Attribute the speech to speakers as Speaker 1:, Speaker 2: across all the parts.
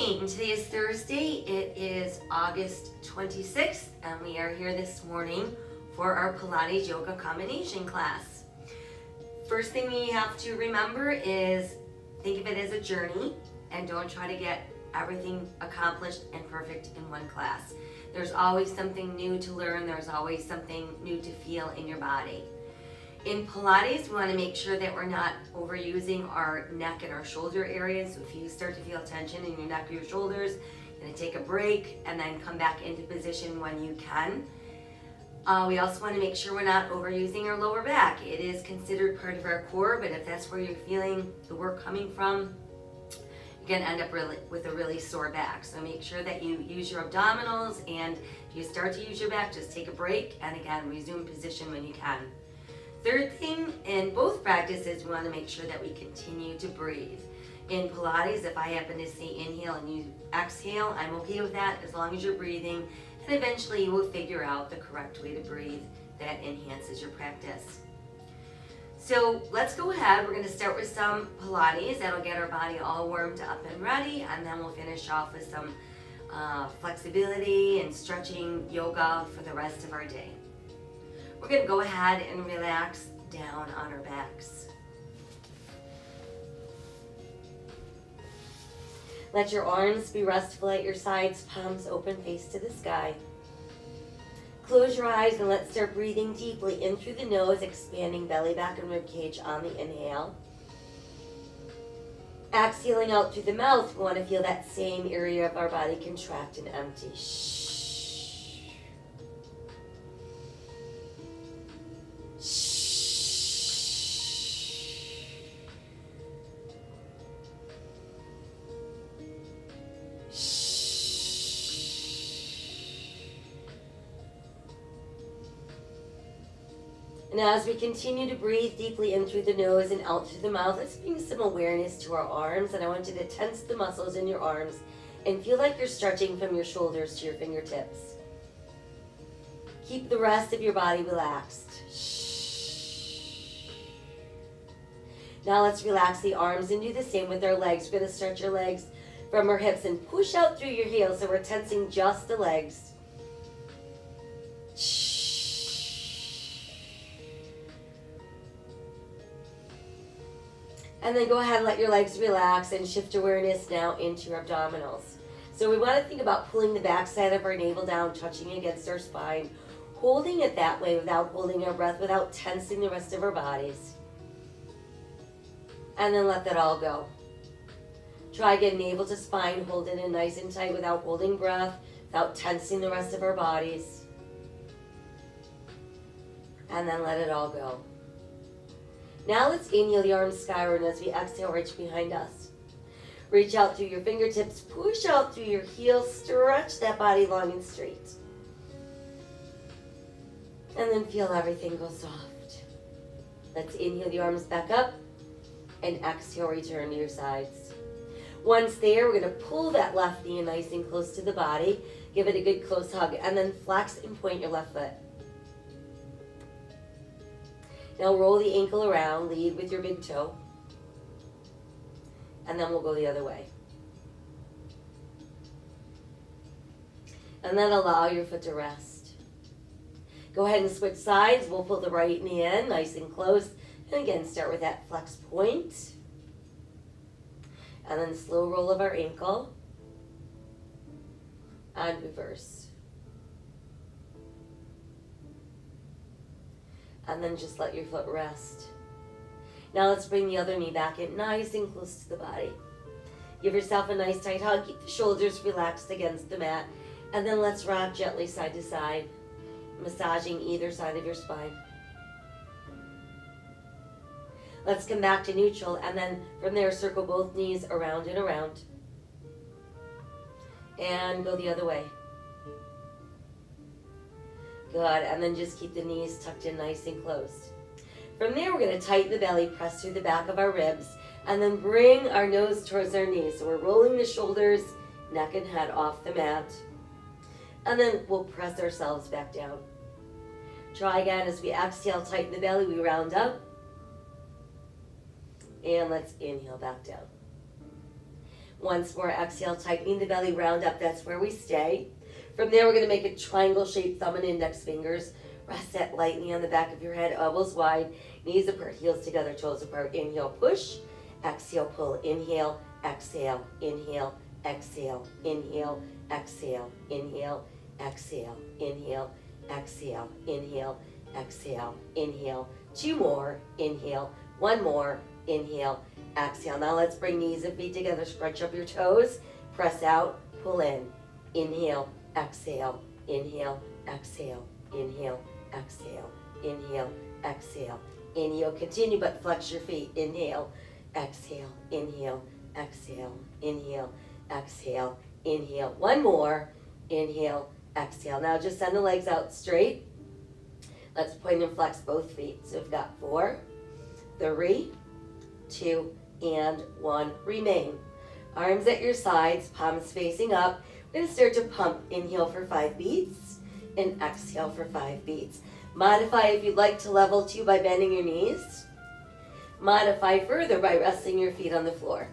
Speaker 1: morning. Today is Thursday. It is August 26th, and we are here this morning for our Pilates yoga combination class. First thing we have to remember is think of it as a journey and don't try to get everything accomplished and perfect in one class. There's always something new to learn. There's always something new to feel in your body. In Pilates, we want to make sure that we're not overusing our neck and our shoulder areas. So if you start to feel tension in your neck or your shoulders, you're going to take a break and then come back into position when you can. We also want to make sure we're not overusing our lower back. It is considered part of our core, but if that's where you're feeling the work coming from, you're going to end up with a really sore back. So make sure that you use your abdominals, and if you start to use your back, just take a break and again, resume position when you can. Third thing, in both practices, we want to make sure that we continue to breathe. In Pilates, if I happen to say inhale and you exhale, I'm okay with that as long as you're breathing, and eventually you will figure out the correct way to breathe that enhances your practice. So let's go ahead. We're going to start with some Pilates. That'll get our body all warmed up and ready, and then we'll finish off with some flexibility and stretching yoga for the rest of our day. We're going to go ahead and relax down on our backs. Let your arms be restful at your sides, palms open, face to the sky. Close your eyes and let's start breathing deeply in through the nose, expanding belly, back, and rib cage on the inhale. Exhaling out through the mouth, we want to feel that same area of our body contract and empty. And as we continue to breathe deeply in through the nose and out through the mouth, let's bring some awareness to our arms. And I want you to tense the muscles in your arms and feel like you're stretching from your shoulders to your fingertips. Keep the rest of your body relaxed. Now let's relax the arms and do the same with our legs. We're going to stretch your legs from our hips and push out through your heels, so we're tensing just the legs. And then go ahead and let your legs relax and shift awareness now into your abdominals. So we want to think about pulling the backside of our navel down, touching against our spine, holding it that way without holding our breath, without tensing the rest of our bodies. And then let that all go. Try again, navel to spine, hold it in nice and tight without holding breath, without tensing the rest of our bodies. And then let it all go. Now let's inhale the arms skyward, and as we exhale, reach behind us. Reach out through your fingertips, push out through your heels, stretch that body long and straight. And then feel everything go soft. Let's inhale the arms back up, and exhale, return to your sides. Once there, we're going to pull that left knee nice and close to the body, give it a good close hug, and then flex and point your left foot. Now roll the ankle around, lead with your big toe, and then we'll go the other way. And then allow your foot to rest. Go ahead and switch sides. We'll pull the right knee in, nice and close, and again start with that flex point. And then slow roll of our ankle, and reverse. And then just let your foot rest. Now let's bring the other knee back in nice and close to the body. Give yourself a nice tight hug. Keep the shoulders relaxed against the mat. And then let's rock gently side to side, massaging either side of your spine. Let's come back to neutral, and then from there circle both knees around and around. And go the other way. Good, and then just keep the knees tucked in nice and closed. From there, we're going to tighten the belly, press through the back of our ribs, and then bring our nose towards our knees. So we're rolling the shoulders, neck and head off the mat. And then we'll press ourselves back down. Try again as we exhale, tighten the belly, we round up. And let's inhale back down. Once more, exhale, tightening the belly, round up, that's where we stay. From there, we're gonna make a triangle shape, thumb and index fingers. Rest that lightly on the back of your head, elbows wide, knees apart, heels together, toes apart. Inhale, push, exhale, pull, inhale, exhale, inhale, exhale, inhale, exhale, inhale, exhale, inhale, exhale, inhale, exhale, inhale. Two more, inhale, one more, inhale, exhale. Now let's bring knees and feet together, scrunch up your toes, press out, pull in, inhale, exhale, inhale, exhale, inhale, exhale, inhale, exhale, inhale, continue but flex your feet, inhale, exhale, inhale, exhale, inhale, exhale, inhale, one more, inhale, exhale. Now just send the legs out straight. Let's point and flex both feet. So we've got 4, 3, 2, and 1. Remain. Arms at your sides, palms facing up. We're going to start to pump. Inhale for 5 beats and exhale for 5 beats. Modify if you'd like to level 2 by bending your knees. Modify further by resting your feet on the floor.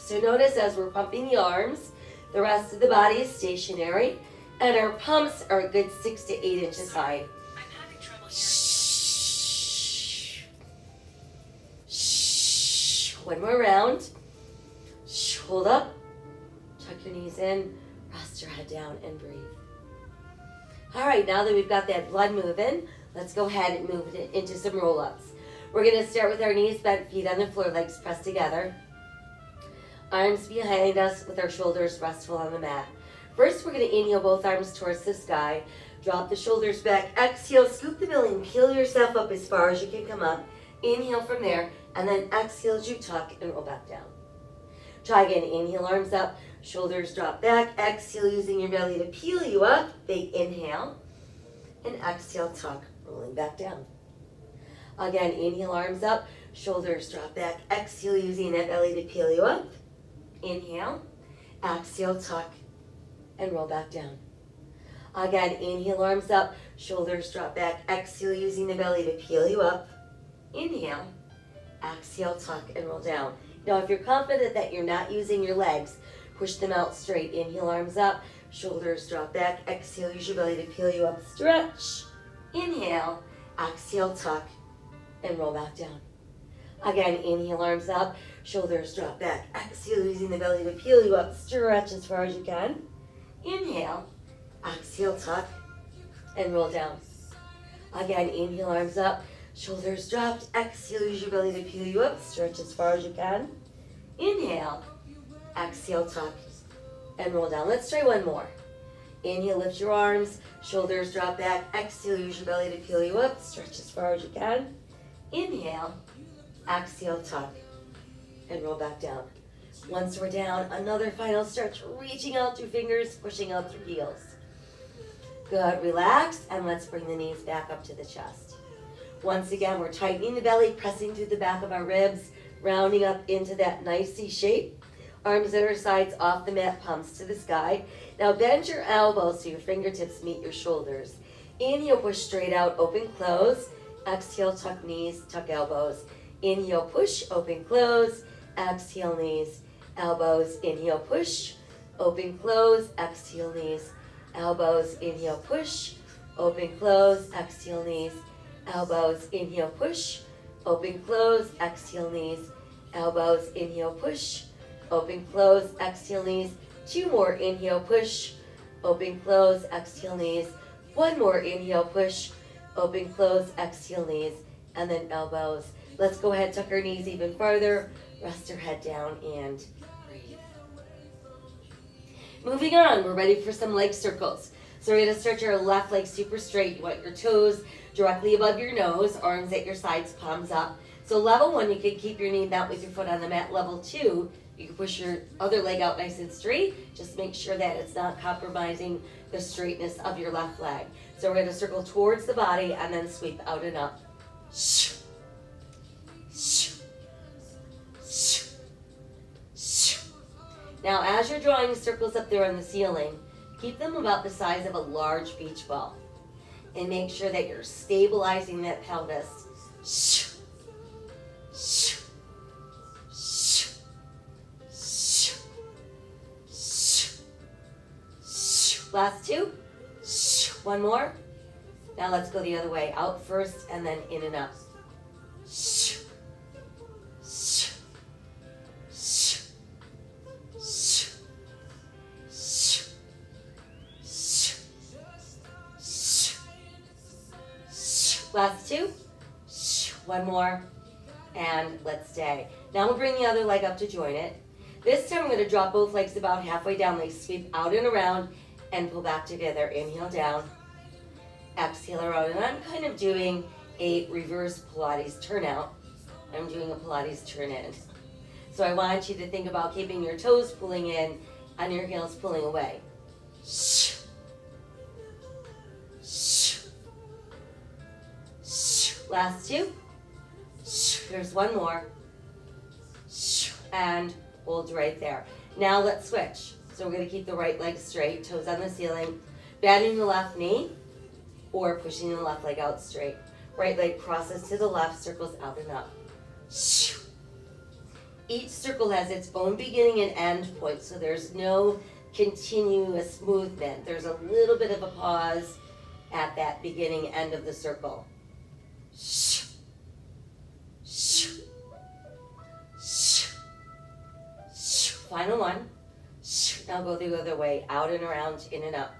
Speaker 1: So notice as we're pumping the arms, the rest of the body is stationary, and our pumps are a good 6 to 8 inches high.
Speaker 2: I'm having trouble
Speaker 1: One more round. Hold up, tuck your knees in, rest your head down, and breathe. All right, now that we've got that blood moving, let's go ahead and move it into some roll-ups. We're gonna start with our knees bent, feet on the floor, legs pressed together. Arms behind us with our shoulders restful on the mat. First, we're going to inhale both arms towards the sky. Drop the shoulders back. Exhale, scoop the belly and peel yourself up as far as you can come up. Inhale from there, and then exhale as you tuck and roll back down. Try again. Inhale, arms up. Shoulders drop back. Exhale, using your belly to peel you up. Big inhale. And exhale, tuck, rolling back down. Again, inhale, arms up. Shoulders drop back. Exhale, using that belly to peel you up. Inhale, exhale, tuck, and roll back down. Again, inhale, arms up, shoulders drop back. Exhale, using the belly to peel you up. Inhale, exhale, tuck, and roll down. Now, if you're confident that you're not using your legs, push them out straight. Inhale, arms up, shoulders drop back. Exhale, use your belly to peel you up. Stretch. Inhale, exhale, tuck, and roll back down. Again, inhale, arms up, shoulders drop back. Exhale, using the belly to peel you up. Stretch as far as you can. Inhale, exhale, tuck, and roll down. Again, inhale, arms up, shoulders dropped. Exhale, use your belly to peel you up. Stretch as far as you can. Inhale, exhale, tuck, and roll down. Let's try one more. Inhale, lift your arms, shoulders drop back. Exhale, use your belly to peel you up. Stretch as far as you can. Inhale, exhale, tuck, and roll back down. Once we're down, another final stretch, reaching out through fingers, pushing out through heels. Good, relax, and let's bring the knees back up to the chest. Once again, we're tightening the belly, pressing through the back of our ribs, rounding up into that nice C shape. Arms at our sides, off the mat, palms to the sky. Now bend your elbows so your fingertips meet your shoulders. Inhale, push straight out, open, close. Exhale, tuck knees, tuck elbows. Inhale, push, open, close. Exhale, knees, elbows. Inhale, push, open, close. Exhale, knees, elbows. Inhale, push, open, close. Exhale, knees, elbows. Inhale, push, open, close. Exhale, knees, elbows. Inhale, push, open, close. Exhale, knees. Two more. Inhale, push, open, close. Exhale, knees. One more. Inhale, push, open, close. Exhale, knees, and then elbows. Let's go ahead, tuck our knees even farther. Rest your head down and breathe. Moving on, we're ready for some leg circles. So we're going to stretch your left leg super straight. You want your toes directly above your nose, arms at your sides, palms up. So level 1, you can keep your knee bent with your foot on the mat. Level 2, you can push your other leg out nice and straight. Just make sure that it's not compromising the straightness of your left leg. So we're going to circle towards the body and then sweep out and up. Now, as you're drawing circles up there on the ceiling, keep them about the size of a large beach ball. And make sure that you're stabilizing that pelvis. Last two. One more. Now let's go the other way. Out first and then in and up. Last two. One more. And let's stay. Now we'll bring the other leg up to join it. This time I'm going to drop both legs about halfway down. They sweep out and around and pull back together. Inhale down. Exhale around. And I'm kind of doing a reverse Pilates turnout. I'm doing a Pilates turn in. So I want you to think about keeping your toes pulling in and your heels pulling away. Last two. There's one more. And hold right there. Now let's switch. So we're going to keep the right leg straight, toes on the ceiling, bending the left knee, or pushing the left leg out straight. Right leg crosses to the left, circles out and up. Each circle has its own beginning and end point, so there's no continuous movement. There's a little bit of a pause at that beginning end of the circle. Final one. Now go the other way, out and around, in and up.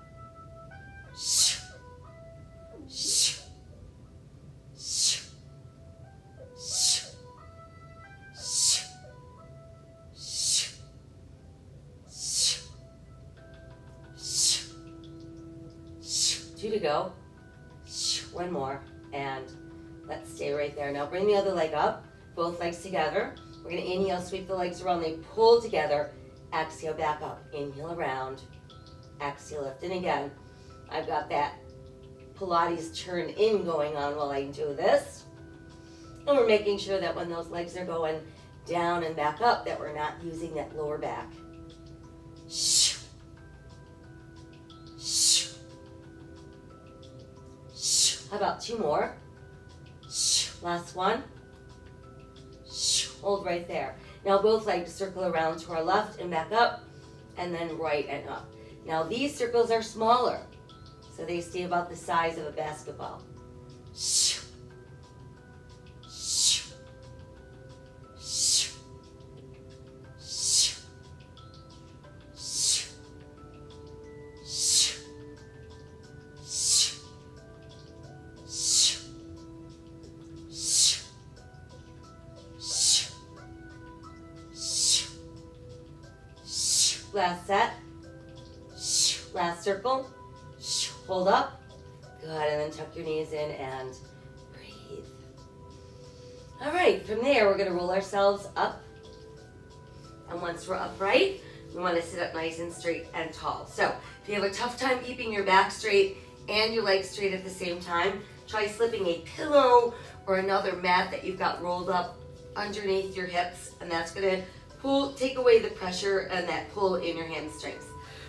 Speaker 1: Two to go. One more, and let's stay right there. Now bring the other leg up, both legs together. We're going to inhale, sweep the legs around, they pull together. Exhale, back up. Inhale around. Exhale, lift. And again, I've got that Pilates turn in going on while I do this. And we're making sure that when those legs are going down and back up, that we're not using that lower back. How about two more? Last one. Hold right there. Now both legs circle around to our left and back up, and then right and up. Now these circles are smaller, so they stay about the size of a basketball. Last set. Last circle. Hold up. Good, and then tuck your knees in and breathe. All right, from there, we're going to roll ourselves up. And once we're upright, we want to sit up nice and straight and tall. So if you have a tough time keeping your back straight and your legs straight at the same time, try slipping a pillow or another mat that you've got rolled up underneath your hips, and that's going to take away the pressure and that pull in your hamstrings.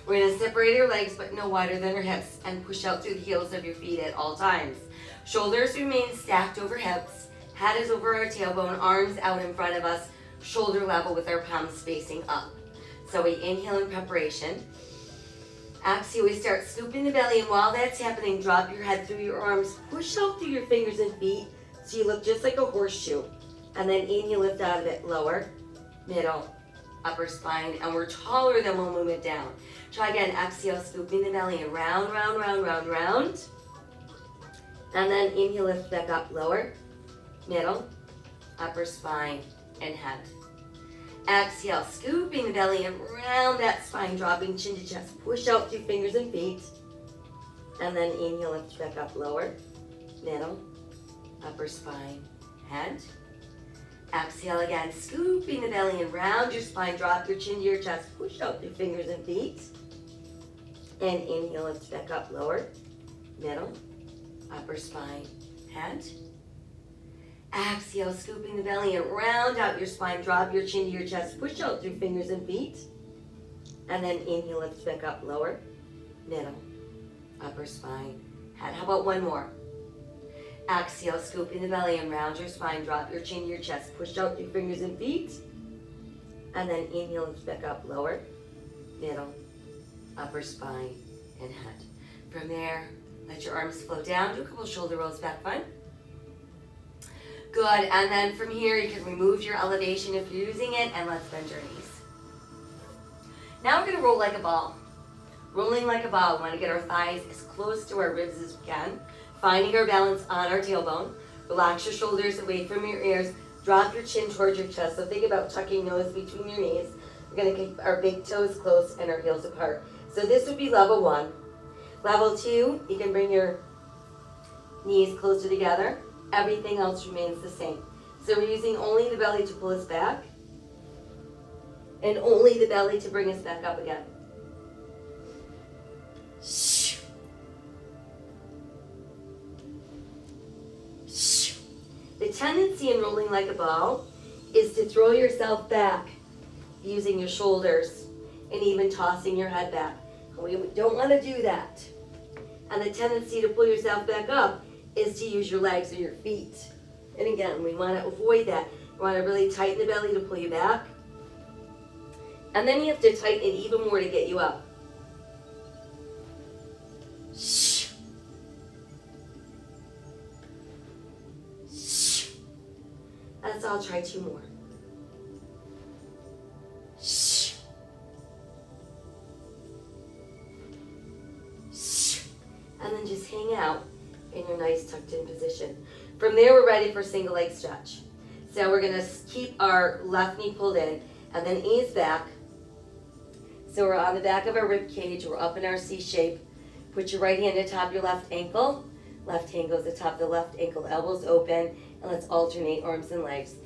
Speaker 1: We're going to separate your legs but no wider than your hips and push out through the heels of your feet at all times. Shoulders remain stacked over hips, head is over our tailbone, arms out in front of us, shoulder level with our palms facing up. So we inhale in preparation. Exhale, we start scooping the belly, and while that's happening, drop your head through your arms, push out through your fingers and feet so you look just like a horseshoe. And then inhale, lift out of it, lower, middle, upper spine, and we're taller than we'll move it down. Try again, exhale, scooping the belly and round, round, round, round, round. And then inhale, lift back up, lower, middle, upper spine, and head. Exhale, scooping the belly and round that spine, dropping chin to chest. Push out through fingers and feet. And then inhale, lift back up, lower, middle, upper spine, head. Exhale again, scooping the belly and round your spine, drop your chin to your chest, push out through fingers and feet. And inhale, lift back up, lower, middle, upper spine, head. Exhale, scooping the belly and round out your spine, drop your chin to your chest, push out through fingers and feet. And then inhale, lift back up, lower, middle, upper spine, head. How about one more? Exhale, scoop in the belly and round your spine. Drop your chin to your chest. Push out your fingers and feet. And then inhale, lift back up, lower, middle, upper spine, and head. From there, let your arms float down. Do a couple shoulder rolls back, fine. Good, and then from here, you can remove your elevation if you're using it, and let's bend your knees. Now we're gonna roll like a ball. Rolling like a ball, we wanna get our thighs as close to our ribs as we can, finding our balance on our tailbone. Relax your shoulders away from your ears. Drop your chin towards your chest. So think about tucking nose between your knees. We're gonna keep our big toes close and our heels apart. So this would be level 1. Level 2, you can bring your knees closer together. Everything else remains the same. So we're using only the belly to pull us back and only the belly to bring us back up again. The tendency in rolling like a ball is to throw yourself back using your shoulders and even tossing your head back. We don't want to do that. And the tendency to pull yourself back up is to use your legs or your feet. And again, we want to avoid that. We want to really tighten the belly to pull you back. And then you have to tighten it even more to get you up. That's all. Try 2 more. And then just hang out in your nice tucked in position. From there, we're ready for single leg stretch. So we're gonna keep our left knee pulled in and then ease back. So we're on the back of our rib cage, we're up in our C shape. Put your right hand atop your left ankle. Left hand goes atop the left ankle, elbows open, and let's alternate arms and legs.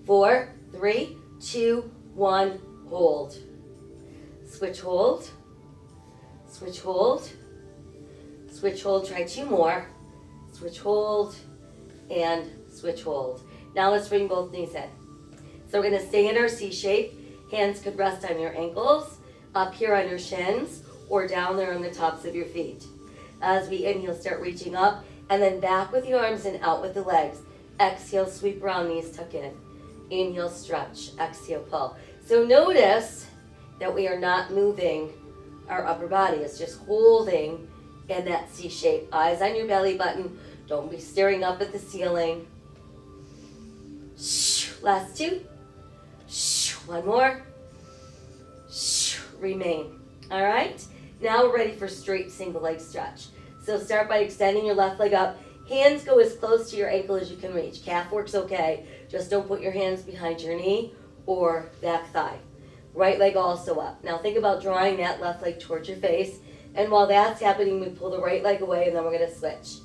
Speaker 1: 4, 3, 2, 1, hold. Switch hold, switch hold, switch hold, try 2 more. Switch hold, and switch hold. Now let's bring both knees in. So we're gonna stay in our C shape. Hands could rest on your ankles, up here on your shins, or down there on the tops of your feet. As we inhale, start reaching up, and then back with the arms and out with the legs. Exhale, sweep around, knees tuck in. Inhale, stretch, exhale, pull. So notice that we are not moving our upper body. It's just holding in that C shape. Eyes on your belly button. Don't be staring up at the ceiling. Last 2. 1 more. Remain. All right. Now we're ready for straight single leg stretch. So start by extending your left leg up. Hands go as close to your ankle as you can reach. Calf works okay. Just don't put your hands behind your knee or back thigh. Right leg also up. Now think about drawing that left leg towards your face. And while that's happening, we pull the right leg away and then we're going to switch.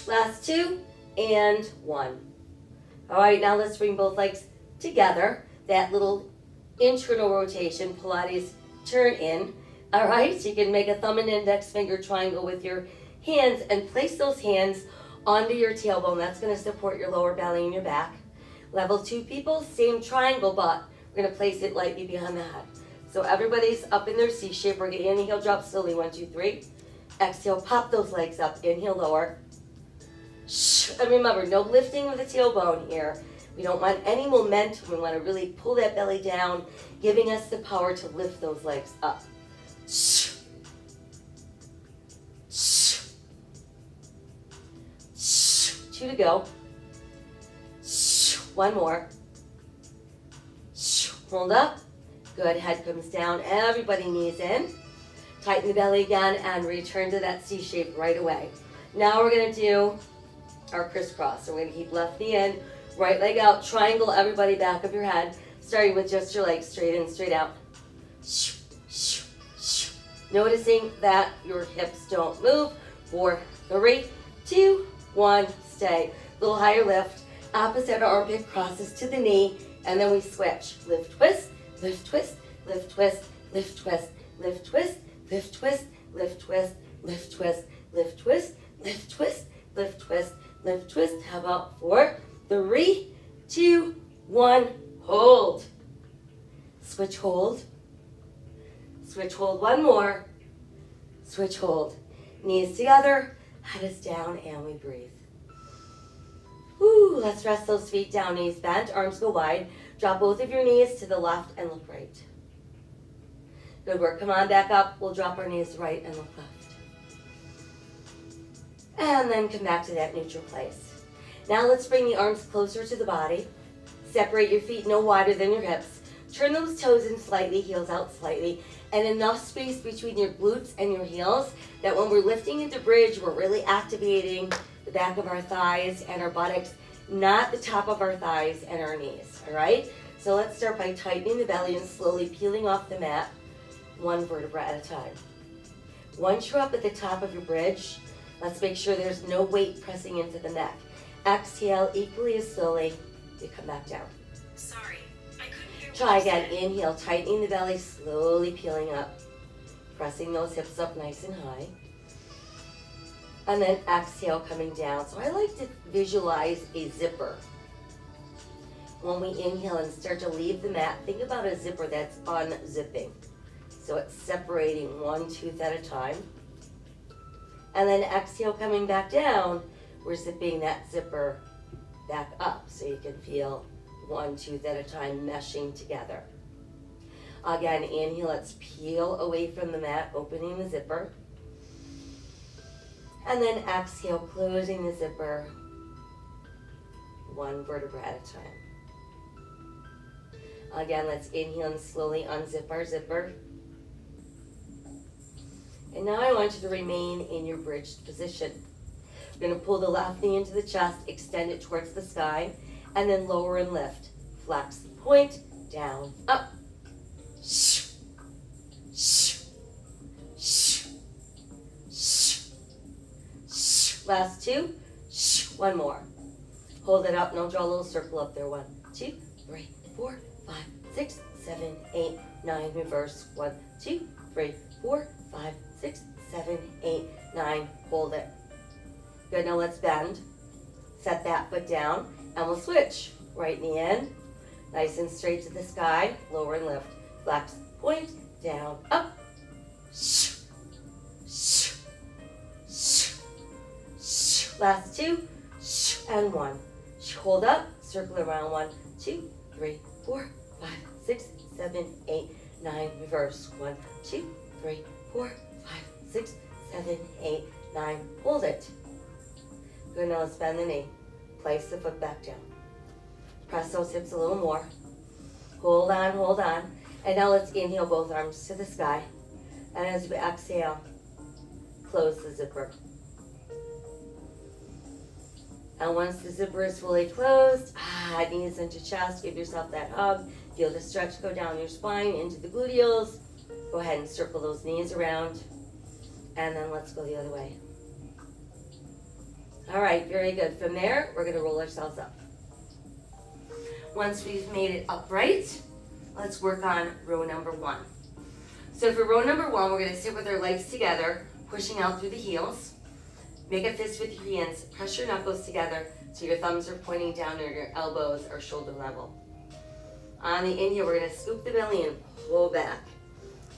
Speaker 1: Last 2 and 1. All right, now let's bring both legs together. That little internal rotation, Pilates turn in. All right, so you can make a thumb and index finger triangle with your hands and place those hands onto your tailbone. That's going to support your lower belly and your back. Level 2 people, same triangle, but we're going to place it lightly behind the head. So everybody's up in their C shape. We're going to inhale, drop slowly. 1, 2, 3. Exhale, pop those legs up. Inhale, lower. And remember, no lifting of the tailbone here. We don't want any momentum. We want to really pull that belly down, giving us the power to lift those legs up. 2 to go. 1 more. Hold up. Good. Head comes down. Everybody knees in. Tighten the belly again and return to that C shape right away. Now we're going to do our crisscross. So we're going to keep left knee in, right leg out, triangle everybody back of your head. Starting with just your legs straight in, straight out. Noticing that your hips don't move. 4, 3, 2, 1, stay. Little higher lift. Opposite armpit crosses to the knee, and then we switch. Lift, twist, lift, twist, lift, twist, lift, twist, lift, twist, lift, twist, lift, twist, lift, twist, lift, twist, lift, twist, lift, twist, lift, twist. How about 4, 3, 2, 1, hold. Switch, hold. Switch, hold, one more. Switch, hold. Knees together, head is down, and we breathe. Woo, let's rest those feet down, knees bent, arms go wide. Drop both of your knees to the left and look right. Good work, come on back up. We'll drop our knees right and look left. And then come back to that neutral place. Now let's bring the arms closer to the body. Separate your feet no wider than your hips. Turn those toes in slightly, heels out slightly, and enough space between your glutes and your heels that when we're lifting into bridge, we're really activating the back of our thighs and our buttocks, not the top of our thighs and our knees, all right? So let's start by tightening the belly and slowly peeling off the mat, one vertebra at a time. Once you're up at the top of your bridge, let's make sure there's no weight pressing into the neck. Exhale equally as slowly, you come back down.
Speaker 2: Sorry, I couldn't hear.
Speaker 1: Try again, inhale, tightening the belly, slowly peeling up, pressing those hips up nice and high. And then exhale, coming down. So I like to visualize a zipper. When we inhale and start to leave the mat, think about a zipper that's unzipping. So it's separating one tooth at a time. And then exhale, coming back down, we're zipping that zipper back up so you can feel one tooth at a time meshing together. Again, inhale, let's peel away from the mat, opening the zipper. And then exhale, closing the zipper, one vertebra at a time. Again, let's inhale and slowly unzip our zipper. And now I want you to remain in your bridged position. We're going to pull the left knee into the chest, extend it towards the sky, and then lower and lift. Flex, point, down, up. Last 2. One more. Hold it up and I'll draw a little circle up there. 1, 2, 3, 4, 5, 6, 7, 8, 9. Reverse. 1, 2, 3, 4, 5, 6, 7, 8, 9. Hold it. Good. Now let's bend. Set that foot down and we'll switch. Right knee in. Nice and straight to the sky. Lower and lift. Flex. Point. Down. Up. Last 2, and 1. Hold up, circle around. 1, 2, 3, 4, 5, 6, 7, 8, 9. Reverse. 1, 2, 3, 4, 5, 6, 7, 8, 9. Hold it. Good, now let's bend the knee. Place the foot back down. Press those hips a little more. Hold on, hold on. And now let's inhale both arms to the sky. And as we exhale, close the zipper. And once the zipper is fully closed, knees into chest, give yourself that hug. Feel the stretch go down your spine into the gluteals. Go ahead and circle those knees around. And then let's go the other way. All right, very good. From there, we're going to roll ourselves up. Once we've made it upright, let's work on row number 1. So for row number 1, we're going to sit with our legs together, pushing out through the heels. Make a fist with your hands. Press your knuckles together so your thumbs are pointing down and your elbows are shoulder level. On the inhale, we're going to scoop the belly in, pull back.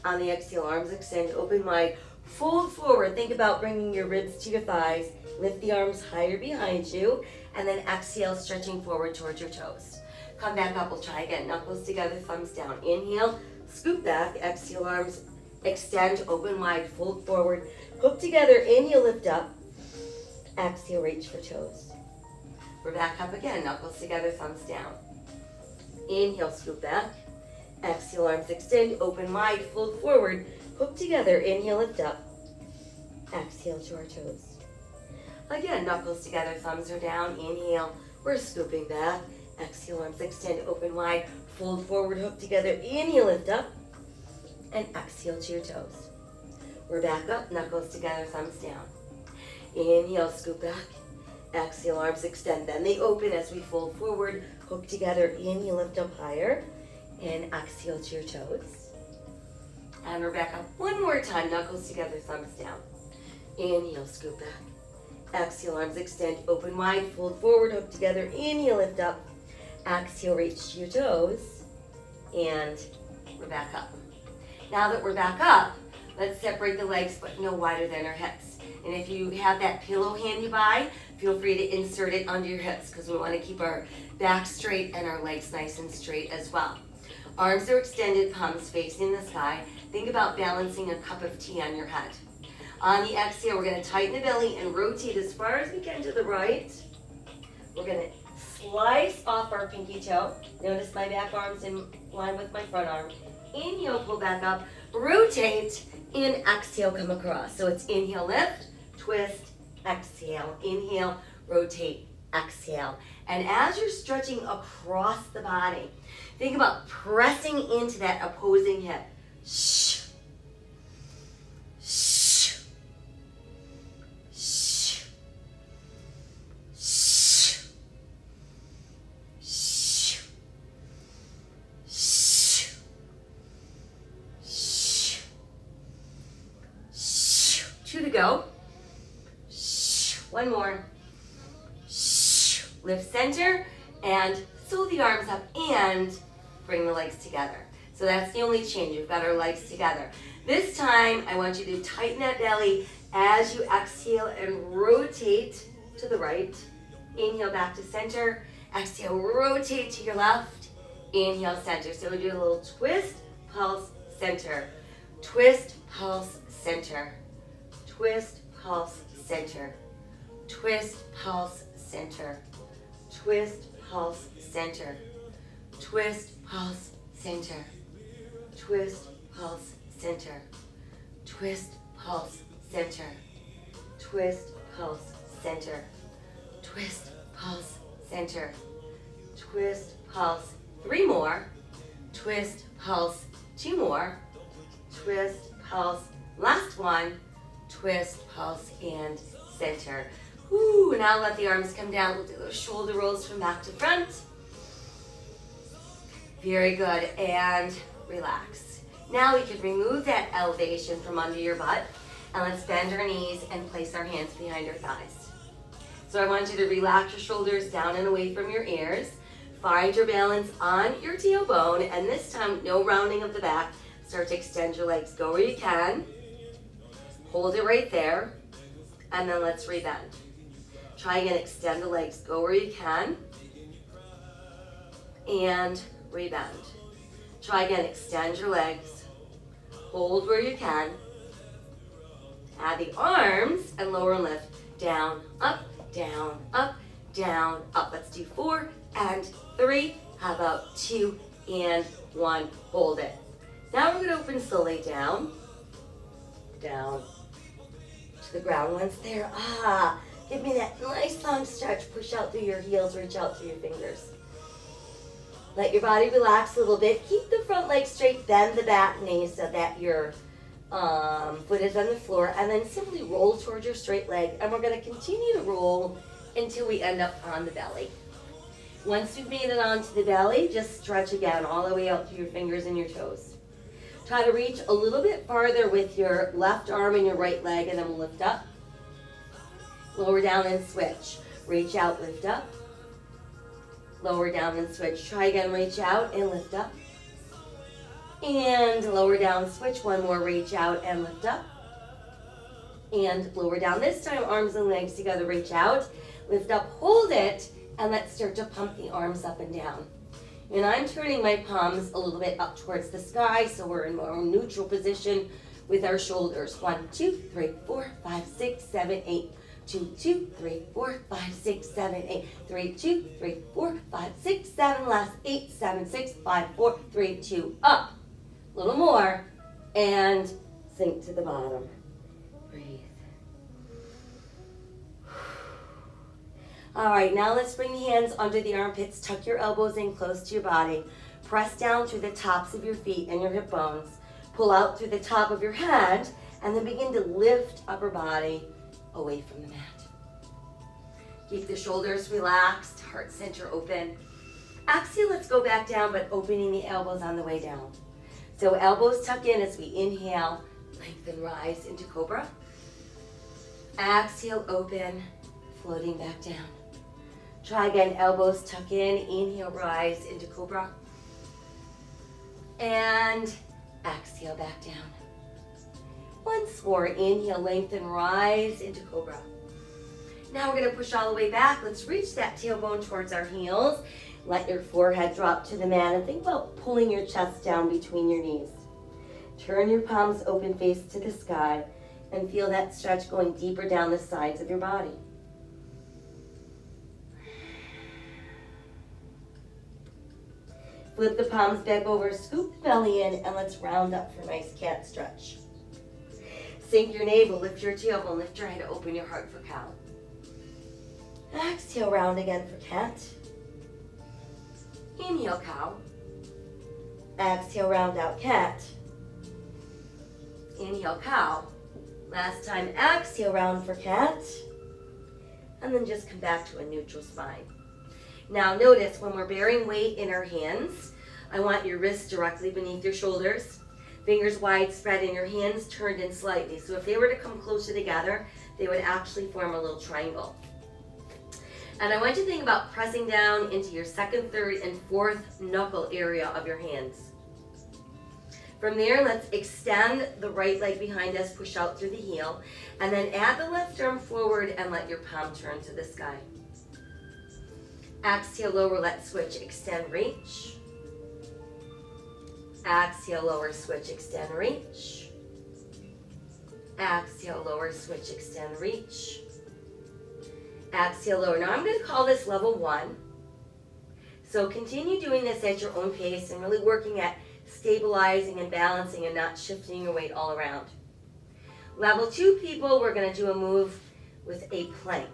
Speaker 1: On the exhale, arms extend, open wide, fold forward. Think about bringing your ribs to your thighs. Lift the arms higher behind you, and then exhale, stretching forward towards your toes. Come back up. We'll try again. Knuckles together, thumbs down. Inhale, scoop back. Exhale, arms extend, open wide, fold forward. Hook together. Inhale, lift up. Exhale, reach for toes. We're back up again. Knuckles together, thumbs down. Inhale, scoop back. Exhale, arms extend, open wide, fold forward. Hook together. Inhale, lift up. Exhale to our toes. Again, knuckles together, thumbs are down. Inhale, we're scooping back. Exhale, arms extend, open wide, Fold forward, hook together. Inhale, lift up. And exhale to your toes. We're back up, knuckles together, thumbs down. Inhale, scoop back. Exhale, arms extend. Then they open as we fold forward, hook together. Inhale, lift up higher. And exhale to your toes. And we're back up one more time, knuckles together, thumbs down. Inhale, scoop back. Exhale, arms extend, open wide, fold forward, hook together. Inhale, lift up. Exhale, reach to your toes. And we're back up. Now that we're back up, let's separate the legs, but no wider than our hips. And if you have that pillow handy by, feel free to insert it under your hips because we want to keep our back straight and our legs nice and straight as well. Arms are extended, palms facing the sky. Think about balancing a cup of tea on your head. On the exhale, we're going to tighten the belly and rotate as far as we can to the right. We're going to slice off our pinky toe. Notice my back arm's in line with my front arm. Inhale, pull back up, rotate, and exhale, come across. So it's inhale, lift, twist, exhale. Inhale, rotate, exhale. And as you're stretching across the body, think about pressing into that opposing hip. Shh. Shh. Shh. Shh. Shh. Shh. Shh. Shh. 2 to go. Shh. 1 more. Shh. Lift center and sew the arms up and bring the legs together. So that's the only change. We've got our legs together. This time, I want you to tighten that belly as you exhale and rotate to the right. Inhale back to center. Exhale, rotate to your left. Inhale, center. So we do a little twist, pulse, center. Twist, pulse, center. Twist, pulse, center. Twist, pulse, center. Twist, pulse, center. Twist, pulse, center. Twist, pulse, center. Twist, pulse, center. Twist, pulse, center. Twist, pulse, center. Twist, pulse, 3 more. Twist, pulse, 2 more. Twist, pulse, last one. Twist, pulse, and center. Woo, now let the arms come down. We'll do those shoulder rolls from back to front. Very good, and relax. Now we can remove that elevation from under your butt, and let's bend our knees and place our hands behind our thighs. So I want you to relax your shoulders down and away from your ears. Find your balance on your tailbone, and this time, no rounding of the back. Start to extend your legs. Go where you can. Hold it right there, and then let's rebend. Try again, extend the legs. Go where you can, and rebend. Try again, extend your legs. Hold where you can. Add the arms and lower and lift. Down, up, down, up, down, up. Let's do 4 and 3. How about 2 and 1? Hold it. Now we're going to open slowly down, down to the ground. Once there, give me that nice long stretch. Push out through your heels, reach out through your fingers. Let your body relax a little bit. Keep the front leg straight, bend the back knee so that your foot is on the floor, and then simply roll towards your straight leg. And we're going to continue to roll until we end up on the belly. Once you've made it onto the belly, just stretch again all the way out through your fingers and your toes. Try to reach a little bit farther with your left arm and your right leg, and then we'll lift up. Lower down and switch. Reach out, lift up. Lower down and switch. Try again, reach out and lift up. And lower down, switch. 1 more, reach out and lift up. And lower down. This time, arms and legs together, reach out, lift up, hold it, and let's start to pump the arms up and down. And I'm turning my palms a little bit up towards the sky, so we're in more neutral position with our shoulders. 1, 2, 3, 4, 5, 6, 7, 8. 2, 2, 3, 4, 5, 6, 7, 8. 3, 2, 3, 4, 5, 6, 7. Last 8, 7, 6, 5, 4, 3, 2. Up. A little more. And sink to the bottom. Breathe. All right, now let's bring the hands under the armpits. Tuck your elbows in close to your body. Press down through the tops of your feet and your hip bones. Pull out through the top of your head, and then begin to lift upper body away from the mat. Keep the shoulders relaxed, heart center open. Exhale, let's go back down, but opening the elbows on the way down. So elbows tuck in as we inhale, lengthen, rise into cobra. Exhale, open, floating back down. Try again, elbows tuck in, inhale, rise into cobra. And exhale, back down. Once more, inhale, lengthen, rise into cobra. Now we're gonna push all the way back. Let's reach that tailbone towards our heels. Let your forehead drop to the mat and think about pulling your chest down between your knees. Turn your palms open, face to the sky, and feel that stretch going deeper down the sides of your body. Flip the palms back over, scoop the belly in, and let's round up for a nice cat stretch. Sink your navel, lift your tailbone, lift your head, open your heart for cow. Exhale, round again for cat. Inhale, cow. Exhale, round out, cat. Inhale, cow. Last time, exhale, round for cat. And then just come back to a neutral spine. Now notice when we're bearing weight in our hands, I want your wrists directly beneath your shoulders, fingers wide spread and your hands turned in slightly. So if they were to come closer together, they would actually form a little triangle. And I want you to think about pressing down into your second, third, and fourth knuckle area of your hands. From there, let's extend the right leg behind us, push out through the heel, and then add the left arm forward and let your palm turn to the sky. Exhale, lower, let's switch, extend, reach. Exhale, lower, switch, extend, reach. Exhale, lower, switch, extend, reach. Exhale, lower. Now I'm going to call this level 1. So continue doing this at your own pace and really working at stabilizing and balancing and not shifting your weight all around. Level 2 people, we're going to do a move with a plank.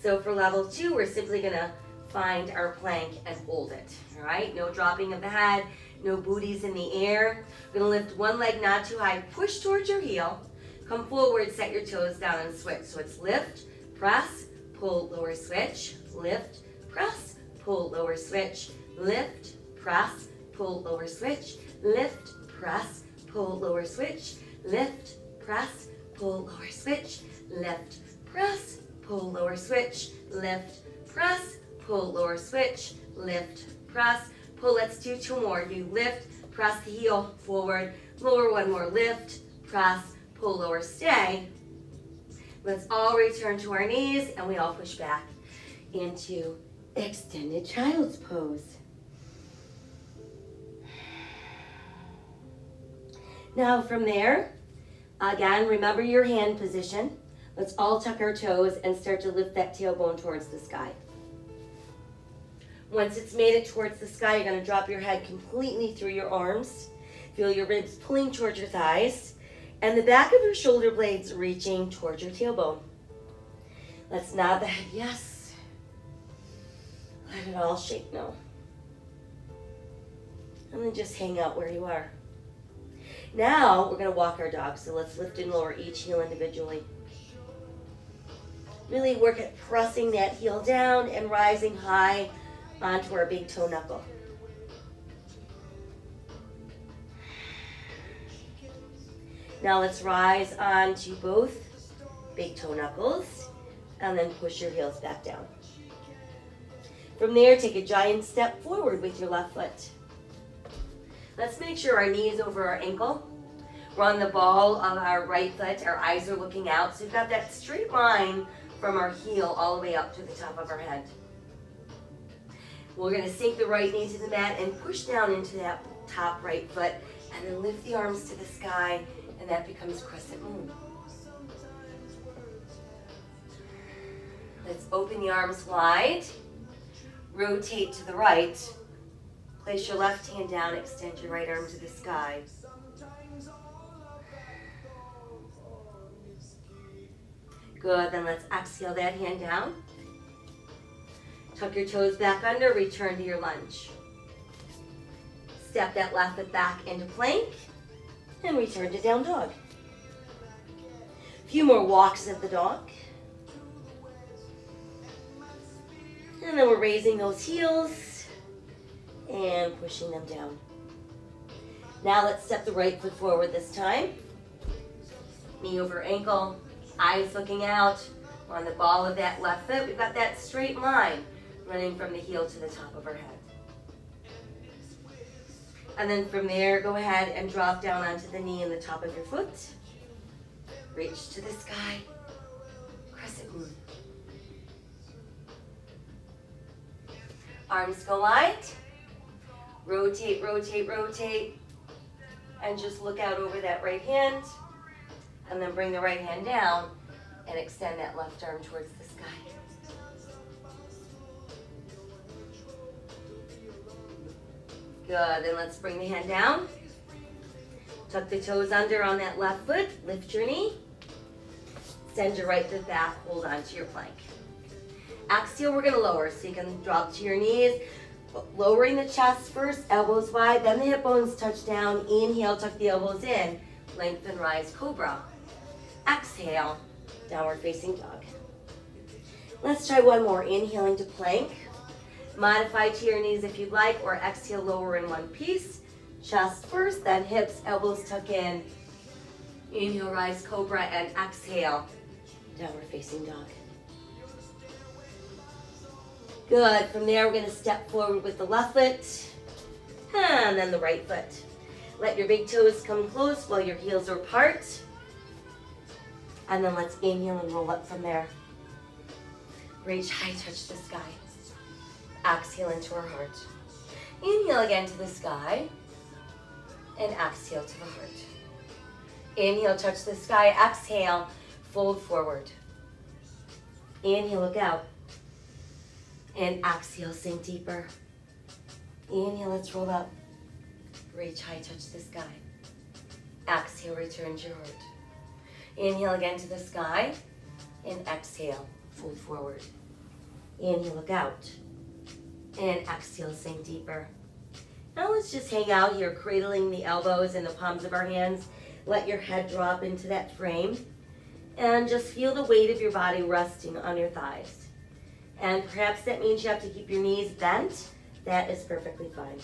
Speaker 1: So for level 2, we're simply going to find our plank and hold it. All right, no dropping of the head, no booties in the air. We're going to lift one leg not too high, push towards your heel, come forward, set your toes down and switch. So it's lift, press, pull, lower, switch, lift, press, pull, lower, switch, lift, press, pull, lower, switch, lift, press, pull, lower, switch, lift, press, pull, lower, switch, lift, press, pull, lower, switch, lift, press, pull, lower, switch, lift, press, pull. Let's do 2 more. You lift, press the heel forward, lower, 1 more, lift, press, pull, lower, stay. Let's all return to our knees and we all push back into extended child's pose. Now from there, again, remember your hand position. Let's all tuck our toes and start to lift that tailbone towards the sky. Once it's made it towards the sky, you're going to drop your head completely through your arms. Feel your ribs pulling towards your thighs and the back of your shoulder blades reaching towards your tailbone. Let's nod the head yes. Let it all shake no. And then just hang out where you are. Now we're going to walk our dog. So let's lift and lower each heel individually. Really work at pressing that heel down and rising high onto our big toe knuckle. Now let's rise onto both big toe knuckles and then push your heels back down. From there, take a giant step forward with your left foot. Let's make sure our knee is over our ankle. We're on the ball of our right foot. Our eyes are looking out. So we've got that straight line from our heel all the way up to the top of our head. We're going to sink the right knee to the mat and push down into that top right foot and then lift the arms to the sky, and that becomes Crescent Moon. Let's open the arms wide, rotate to the right, place your left hand down, extend your right arm to the sky. Good, then let's exhale that hand down. Tuck your toes back under, return to your lunge. Step that left foot back into plank and return to down dog. A few more walks of the dog. And then we're raising those heels and pushing them down. Now let's step the right foot forward this time. Knee over ankle, eyes looking out. We're on the ball of that left foot. We've got that straight line running from the heel to the top of our head. And then from there, go ahead and drop down onto the knee and the top of your foot. Reach to the sky. Crescent moon. Arms go wide. Rotate, rotate, rotate. And just look out over that right hand. And then bring the right hand down and extend that left arm towards the sky. Good, and let's bring the hand down. Tuck the toes under on that left foot. Lift your knee. Send your right foot back. Hold on to your plank. Exhale, we're going to lower. So you can drop to your knees. Lowering the chest first, elbows wide. Then the hip bones touch down. Inhale, tuck the elbows in. Lengthen, rise, cobra. Exhale, downward facing dog. Let's try one more. Inhaling to plank. Modify to your knees if you'd like, or exhale, lower in one piece. Chest first, then hips, elbows tuck in. Inhale, rise, cobra, and exhale, downward facing dog. Good. From there, we're going to step forward with the left foot, and then the right foot. Let your big toes come close while your heels are apart. And then let's inhale and roll up from there. Reach high, touch the sky. Exhale into our heart. Inhale again to the sky. And exhale to the heart. Inhale, touch the sky. Exhale, fold forward. Inhale, look out. And exhale, sink deeper. Inhale, let's roll up. Reach high, touch the sky. Exhale, return to your heart. Inhale again to the sky. And exhale, fold forward. Inhale, look out. And exhale, sink deeper. Now let's just hang out here, cradling the elbows in the palms of our hands. Let your head drop into that frame. And just feel the weight of your body resting on your thighs. And perhaps that means you have to keep your knees bent. That is perfectly fine.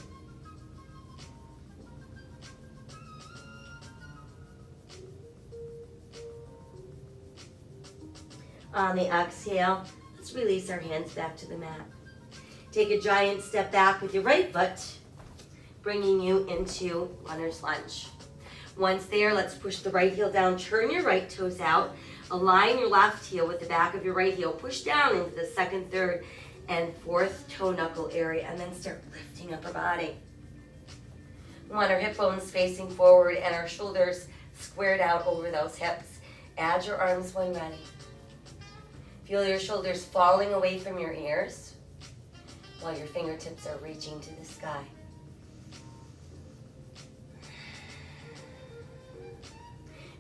Speaker 1: On the exhale, let's release our hands back to the mat. Take a giant step back with your right foot, bringing you into runner's lunge. Once there, let's push the right heel down, turn your right toes out, align your left heel with the back of your right heel, push down into the second, third, and fourth toe knuckle area, and then start lifting up our body. We want our hip bones facing forward and our shoulders squared out over those hips. Add your arms when ready. Feel your shoulders falling away from your ears while your fingertips are reaching to the sky.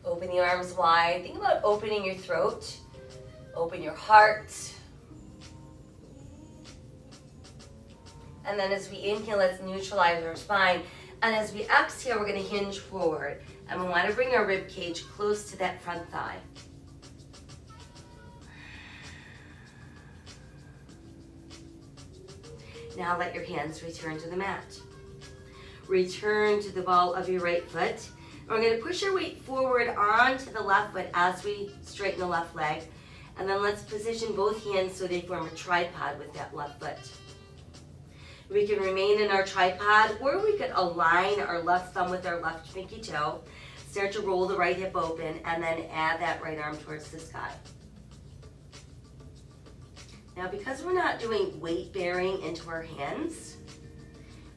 Speaker 1: Open the arms wide. Think about opening your throat. Open your heart. And then as we inhale, let's neutralize our spine. And as we exhale, we're going to hinge forward. And we want to bring our rib cage close to that front thigh. Now let your hands return to the mat. Return to the ball of your right foot. We're going to push our weight forward onto the left foot as we straighten the left leg. And then let's position both hands so they form a tripod with that left foot. We can remain in our tripod, or we could align our left thumb with our left pinky toe. Start to roll the right hip open, and then add that right arm towards the sky. Now, because we're not doing weight bearing into our hands,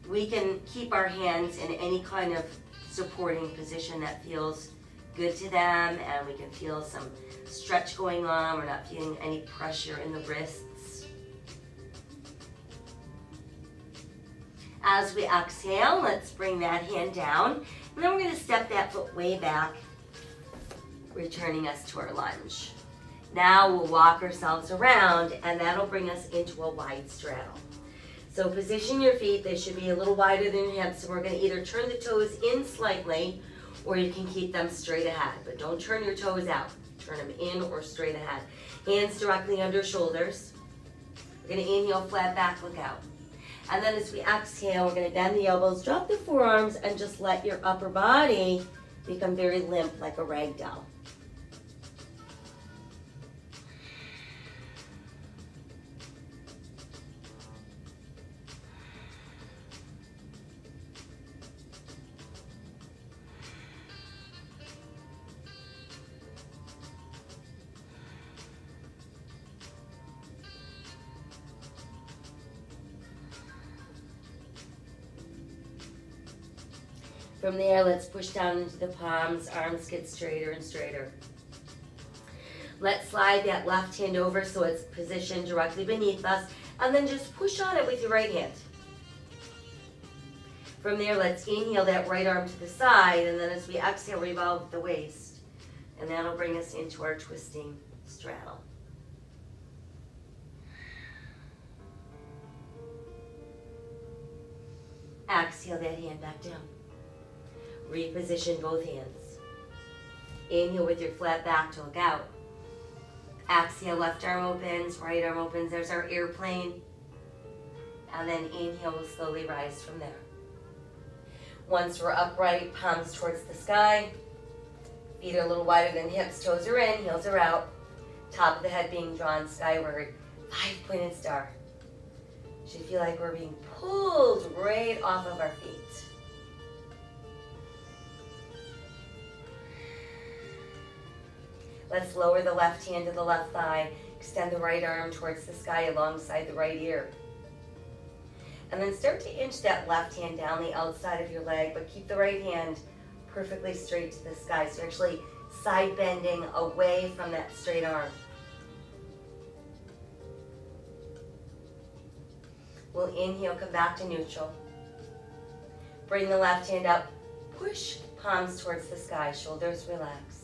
Speaker 1: we can keep our hands in any kind of supporting position that feels good to them, and we can feel some stretch going on. We're not feeling any pressure in the wrists. As we exhale, let's bring that hand down, and then we're going to step that foot way back, returning us to our lunge. Now we'll walk ourselves around, and that'll bring us into a wide straddle. So position your feet, they should be a little wider than your hips. So we're gonna either turn the toes in slightly, or you can keep them straight ahead, but don't turn your toes out. Turn them in or straight ahead. Hands directly under shoulders. We're gonna inhale, flat back, look out. And then as we exhale, we're gonna bend the elbows, drop the forearms, and just let your upper body become very limp like a rag doll. From there, let's push down into the palms, arms get straighter and straighter. Let's slide that left hand over so it's positioned directly beneath us, and then just push on it with your right hand. From there, let's inhale that right arm to the side, and then as we exhale, revolve the waist. And that'll bring us into our twisting straddle. Exhale that hand back down. Reposition both hands. Inhale with your flat back to look out. Exhale, left arm opens, right arm opens. There's our airplane. And then inhale, we'll slowly rise from there. Once we're upright, palms towards the sky. Feet are a little wider than hips, toes are in, heels are out. Top of the head being drawn skyward. 5-pointed star. Should feel like we're being pulled right off of our feet. Let's lower the left hand to the left thigh. Extend the right arm towards the sky alongside the right ear. And then start to inch that left hand down the outside of your leg, but keep the right hand perfectly straight to the sky. So you're actually side bending away from that straight arm. We'll inhale, come back to neutral. Bring the left hand up. Push palms towards the sky, shoulders relaxed.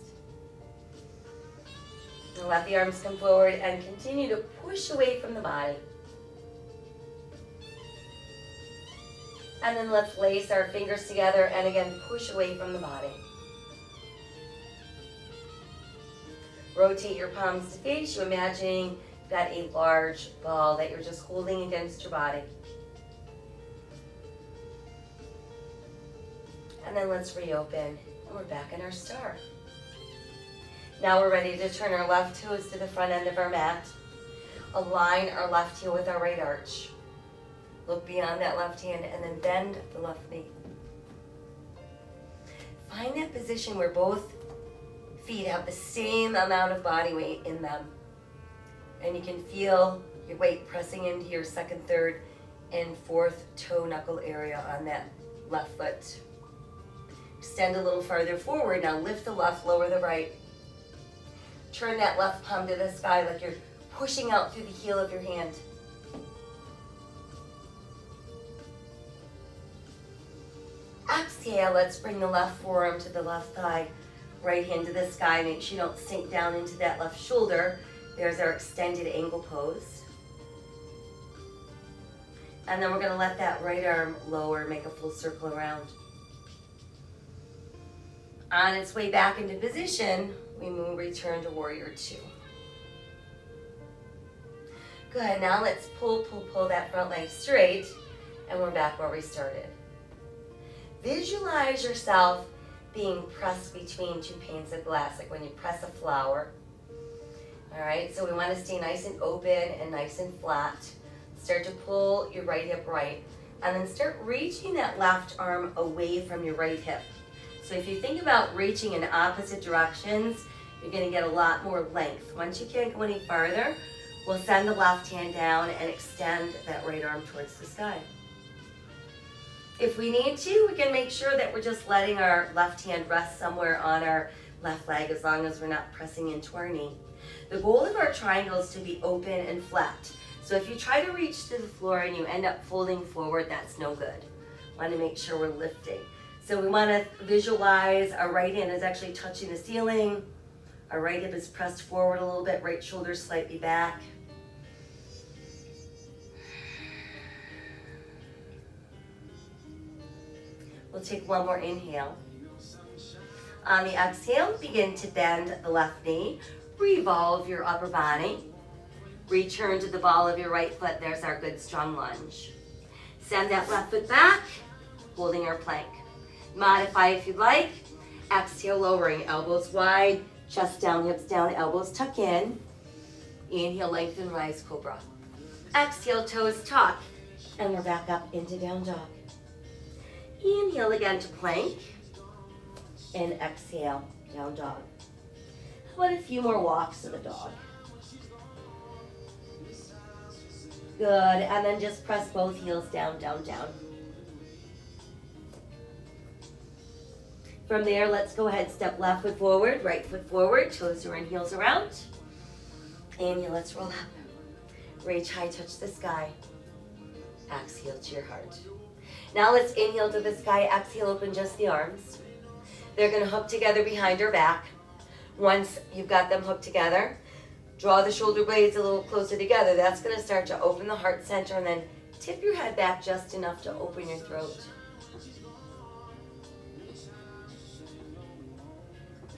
Speaker 1: And let the arms come forward and continue to push away from the body. And then let's lace our fingers together and again push away from the body. Rotate your palms to face you, imagining you've got a large ball that you're just holding against your body. And then let's reopen, and we're back in our star. Now we're ready to turn our left toes to the front end of our mat. Align our left heel with our right arch. Look beyond that left hand and then bend the left knee. Find that position where both feet have the same amount of body weight in them. And you can feel your weight pressing into your second, third, and fourth toe knuckle area on that left foot. Extend a little farther forward. Now lift the left, lower the right. Turn that left palm to the sky like you're pushing out through the heel of your hand. Exhale, let's bring the left forearm to the left thigh, right hand to the sky. Make sure you don't sink down into that left shoulder. There's our extended angle pose. And then we're going to let that right arm lower, make a full circle around. On its way back into position, we return to warrior two. Good, now let's pull that front leg straight, and we're back where we started. Visualize yourself being pressed between two panes of glass, like when you press a flower. All right, so we want to stay nice and open and nice and flat. Start to pull your right hip right, and then start reaching that left arm away from your right hip. So if you think about reaching in opposite directions, you're going to get a lot more length. Once you can't go any farther, we'll send the left hand down and extend that right arm towards the sky. If we need to, we can make sure that we're just letting our left hand rest somewhere on our left leg as long as we're not pressing into our knee. The goal of our triangle is to be open and flat. So if you try to reach to the floor and you end up folding forward, that's no good. We want to make sure we're lifting. So we want to visualize our right hand is actually touching the ceiling. Our right hip is pressed forward a little bit, right shoulder slightly back. We'll take one more inhale. On the exhale, begin to bend the left knee. Revolve your upper body. Return to the ball of your right foot. There's our good strong lunge. Send that left foot back, holding our plank. Modify if you'd like. Exhale, lowering, elbows wide, chest down, hips down, elbows tuck in. Inhale, lengthen, rise, cobra. Exhale, toes tuck, and we're back up into down dog. Inhale again to plank, and exhale, down dog. How about a few more walks of the dog? Good, and then just press both heels down, down, down. From there, let's go ahead, step left foot forward, right foot forward, toes are in, heels around. Inhale, let's roll up. Reach high, touch the sky. Exhale to your heart. Now let's inhale to the sky, exhale, open just the arms. They're gonna hook together behind our back. Once you've got them hooked together, draw the shoulder blades a little closer together. That's gonna start to open the heart center, and then tip your head back just enough to open your throat.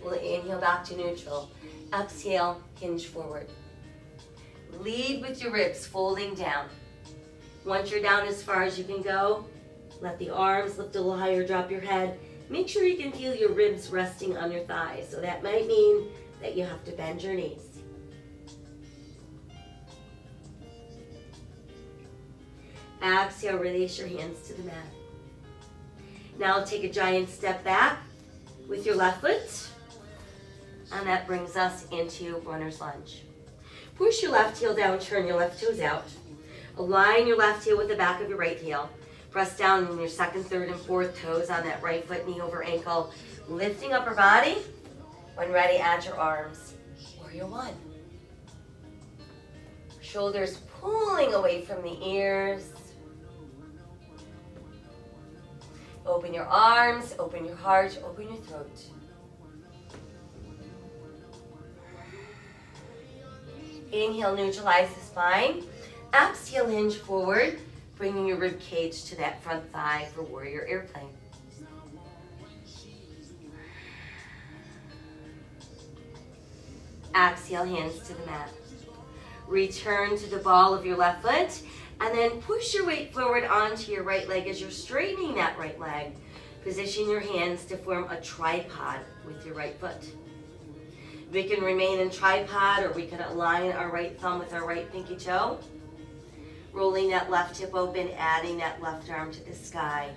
Speaker 1: We'll inhale back to neutral. Exhale, hinge forward. Lead with your ribs folding down. Once you're down as far as you can go, let the arms lift a little higher, drop your head. Make sure you can feel your ribs resting on your thighs. So that might mean that you have to bend your knees. Exhale, release your hands to the mat. Now take a giant step back with your left foot. And that brings us into runner's lunge. Push your left heel down, turn your left toes out. Align your left heel with the back of your right heel. Press down on your second, third, and fourth toes on that right foot, knee over ankle. Lifting upper body. When ready, add your arms. Warrior one. Shoulders pulling away from the ears. Open your arms, open your heart, open your throat. Inhale, neutralize the spine. Exhale, hinge forward, bringing your rib cage to that front thigh for warrior airplane. Exhale, hands to the mat. Return to the ball of your left foot, and then push your weight forward onto your right leg as you're straightening that right leg. Position your hands to form a tripod with your right foot. We can remain in tripod, or we can align our right thumb with our right pinky toe. Rolling that left hip open, adding that left arm to the sky.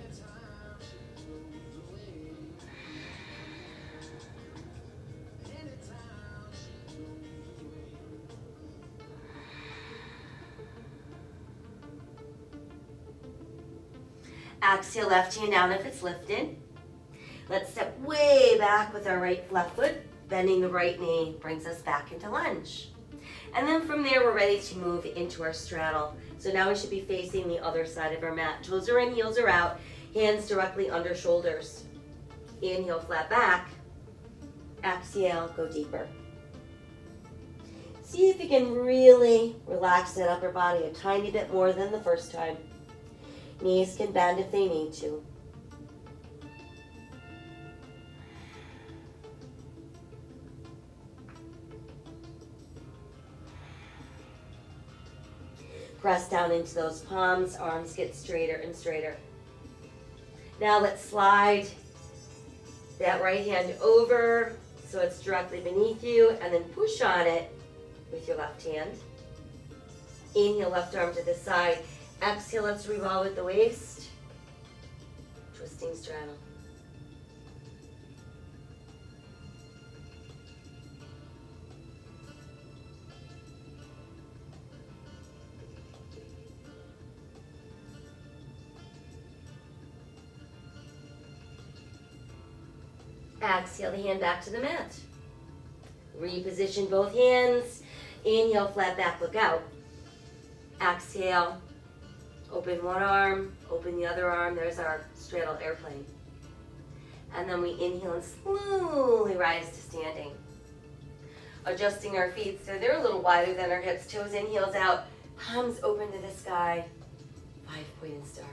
Speaker 1: Exhale, left hand down if it's lifted. Let's step way back with our left foot. Bending the right knee brings us back into lunge. And then from there, we're ready to move into our straddle. So now we should be facing the other side of our mat. Toes are in, heels are out, hands directly under shoulders. Inhale, flat back. Exhale, go deeper. See if you can really relax that upper body a tiny bit more than the first time. Knees can bend if they need to. Press down into those palms, arms get straighter and straighter. Now let's slide that right hand over so it's directly beneath you, and then push on it with your left hand. Inhale, left arm to the side. Exhale, let's revolve at the waist. Twisting straddle. Exhale the hand back to the mat. Reposition both hands. Inhale, flat back, look out. Exhale, open one arm, open the other arm. There's our straddle airplane. And then we inhale and slowly rise to standing. Adjusting our feet so they're a little wider than our hips. Toes in, heels out, palms open to the sky. 5-pointed star.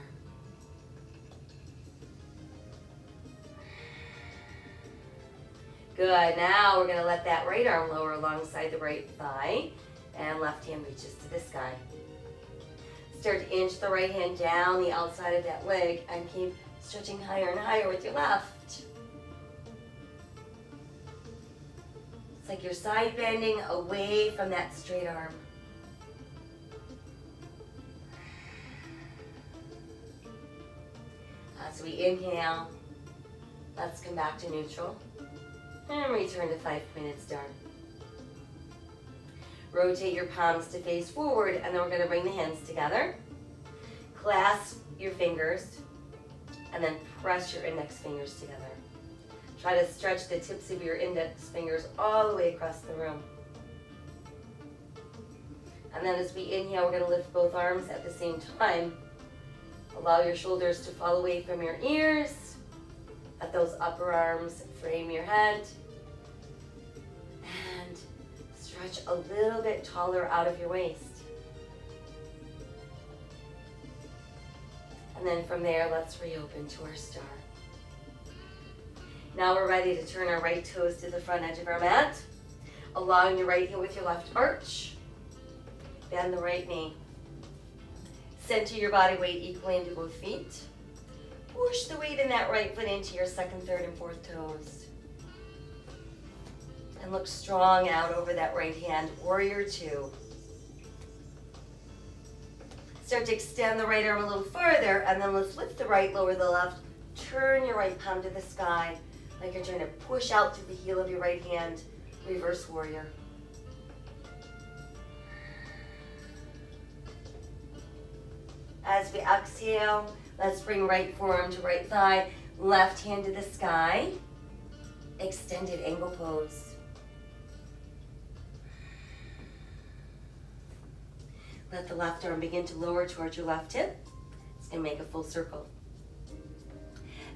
Speaker 1: Good. Now we're going to let that right arm lower alongside the right thigh, and left hand reaches to the sky. Start to inch the right hand down the outside of that leg and keep stretching higher and higher with your left. It's like you're side bending away from that straight arm. As we inhale, let's come back to neutral and return to 5 minutes down. Rotate your palms to face forward, and then we're going to bring the hands together. Clasp your fingers, and then press your index fingers together. Try to stretch the tips of your index fingers all the way across the room. And then as we inhale, we're going to lift both arms at the same time. Allow your shoulders to fall away from your ears. Let those upper arms frame your head. And stretch a little bit taller out of your waist. And then from there, let's reopen to our star. Now we're ready to turn our right toes to the front edge of our mat. Allowing your right heel with your left arch. Bend the right knee. Center your body weight equally into both feet. Push the weight in that right foot into your second, third, and fourth toes. And look strong out over that right hand, warrior two. Start to extend the right arm a little farther, and then let's lift the right, lower the left. Turn your right palm to the sky, like you're trying to push out through the heel of your right hand. Reverse warrior. As we exhale, let's bring right forearm to right thigh, left hand to the sky. Extended angle pose. Let the left arm begin to lower towards your left hip. It's going to make a full circle.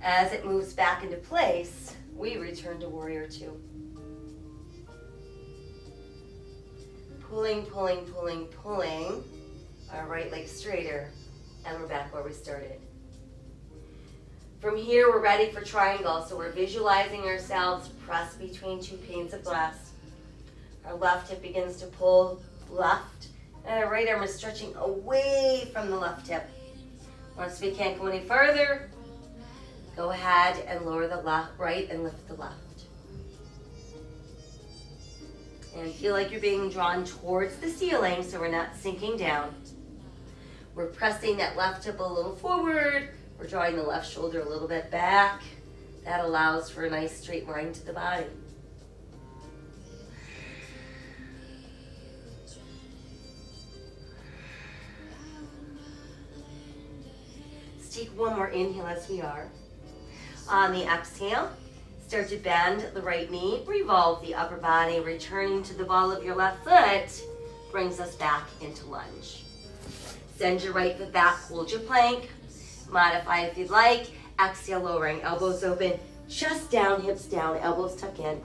Speaker 1: As it moves back into place, we return to warrior two. Pulling, pulling, pulling, pulling our right leg straighter, and we're back where we started. From here, we're ready for triangle, so we're visualizing ourselves pressed between two panes of glass. Our left hip begins to pull left, and our right arm is stretching away from the left hip. Once we can't go any further, go ahead and lower the right and lift the left. And feel like you're being drawn towards the ceiling, so we're not sinking down. We're pressing that left hip a little forward. We're drawing the left shoulder a little bit back. That allows for a nice straight line to the body. Let's take one more inhale as we are. On the exhale, start to bend the right knee, revolve the upper body, returning to the ball of your left foot, brings us back into lunge. Send your right foot back, hold your plank. Modify if you'd like. Exhale, lowering, elbows open, chest down, hips down, elbows tuck in.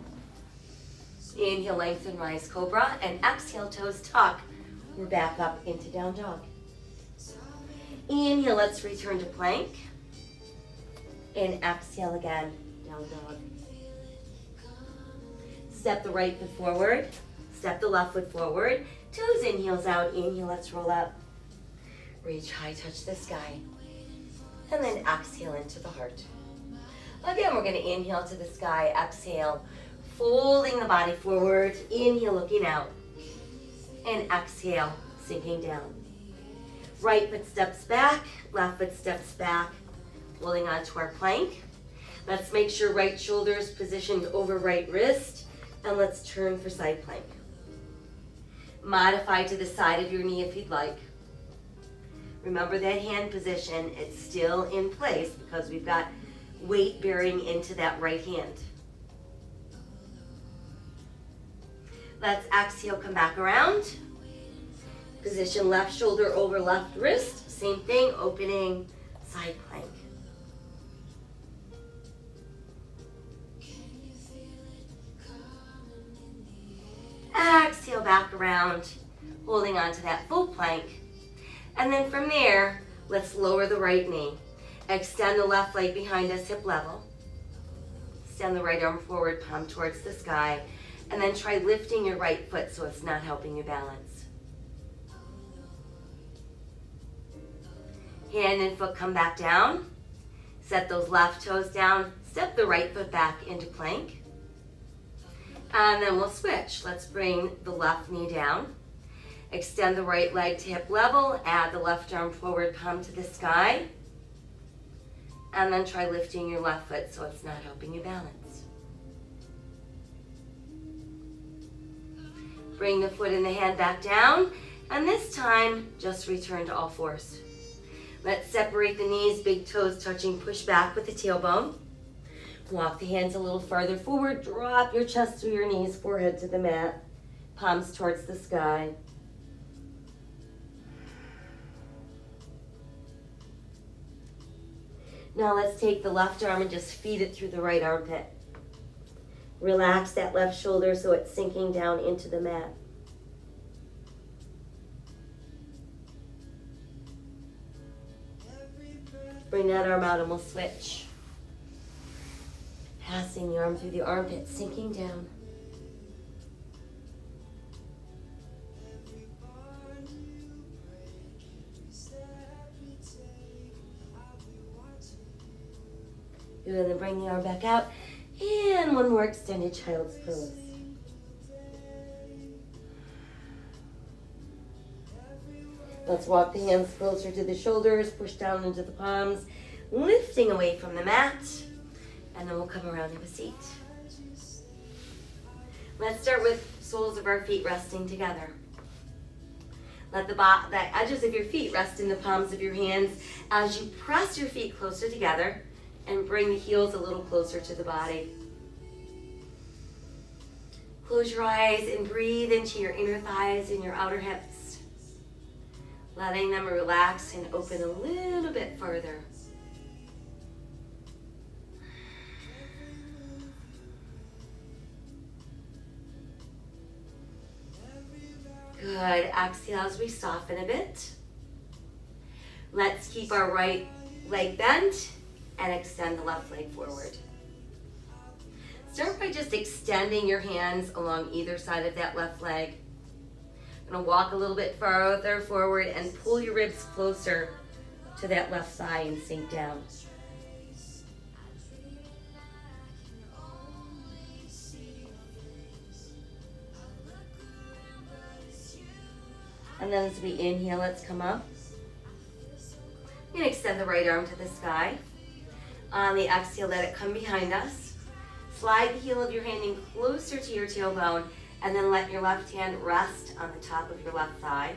Speaker 1: Inhale, lengthen, rise, cobra, and exhale, toes tuck. We're back up into down dog. Inhale, let's return to plank. And exhale again, down dog. Step the right foot forward, step the left foot forward, toes in, heels out, inhale, let's roll up. Reach high, touch the sky. And then exhale into the heart. Again, we're going to inhale to the sky, exhale, folding the body forward, inhale, looking out. And exhale, sinking down. Right foot steps back, left foot steps back, holding on to our plank. Let's make sure right shoulder is positioned over right wrist, and let's turn for side plank. Modify to the side of your knee if you'd like. Remember that hand position, it's still in place because we've got weight bearing into that right hand. Let's exhale, come back around. Position left shoulder over left wrist. Same thing, opening side plank. Exhale, back around, holding on to that full plank. And then from there, let's lower the right knee. Extend the left leg behind us, hip level. extend the right arm forward, palm towards the sky, and then try lifting your right foot so it's not helping you balance. Hand and foot come back down. Set those left toes down. Step the right foot back into plank. And then we'll switch. Let's bring the left knee down. Extend the right leg to hip level. Add the left arm forward, palm to the sky. And then try lifting your left foot so it's not helping you balance. Bring the foot and the hand back down. And this time, just return to all fours. Let's separate the knees, big toes touching, push back with the tailbone. Walk the hands a little farther forward, drop your chest to your knees, forehead to the mat, palms towards the sky. Now let's take the left arm and just feed it through the right armpit. Relax that left shoulder so it's sinking down into the mat. Bring that arm out and we'll switch. Passing the arm through the armpit, sinking down. Good, and then bring the arm back out. And one more extended child's pose. Let's walk the hands closer to the shoulders, push down into the palms, lifting away from the mat, and then we'll come around to a seat. Let's start with soles of our feet resting together. Let the edges of your feet rest in the palms of your hands as you press your feet closer together and bring the heels a little closer to the body. Close your eyes and breathe into your inner thighs and your outer hips. Letting them relax and open a little bit further. Good. Exhale as we soften a bit. Let's keep our right leg bent and extend the left leg forward. Start by just extending your hands along either side of that left leg. Gonna walk a little bit farther forward and pull your ribs closer to that left thigh and sink down. And then as we inhale, let's come up. You're gonna extend the right arm to the sky. On the exhale, let it come behind us. Slide the heel of your hand in closer to your tailbone, and then let your left hand rest on the top of your left thigh.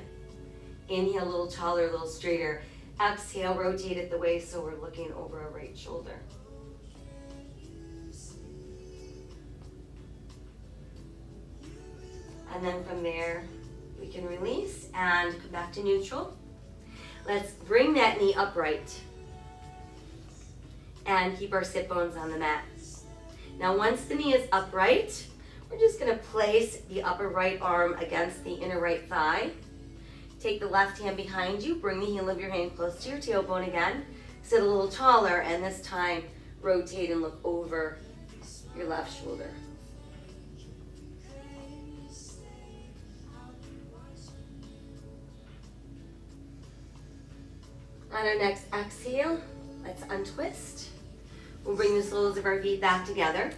Speaker 1: Inhale, a little taller, a little straighter. Exhale, rotate at the waist so we're looking over our right shoulder. And then from there, we can release and come back to neutral. Let's bring that knee upright and keep our sit bones on the mat. Now, once the knee is upright, we're just gonna place the upper right arm against the inner right thigh. Take the left hand behind you, bring the heel of your hand close to your tailbone again. Sit a little taller, and this time rotate and look over your left shoulder. On our next exhale, let's untwist. We'll bring the soles of our feet back together.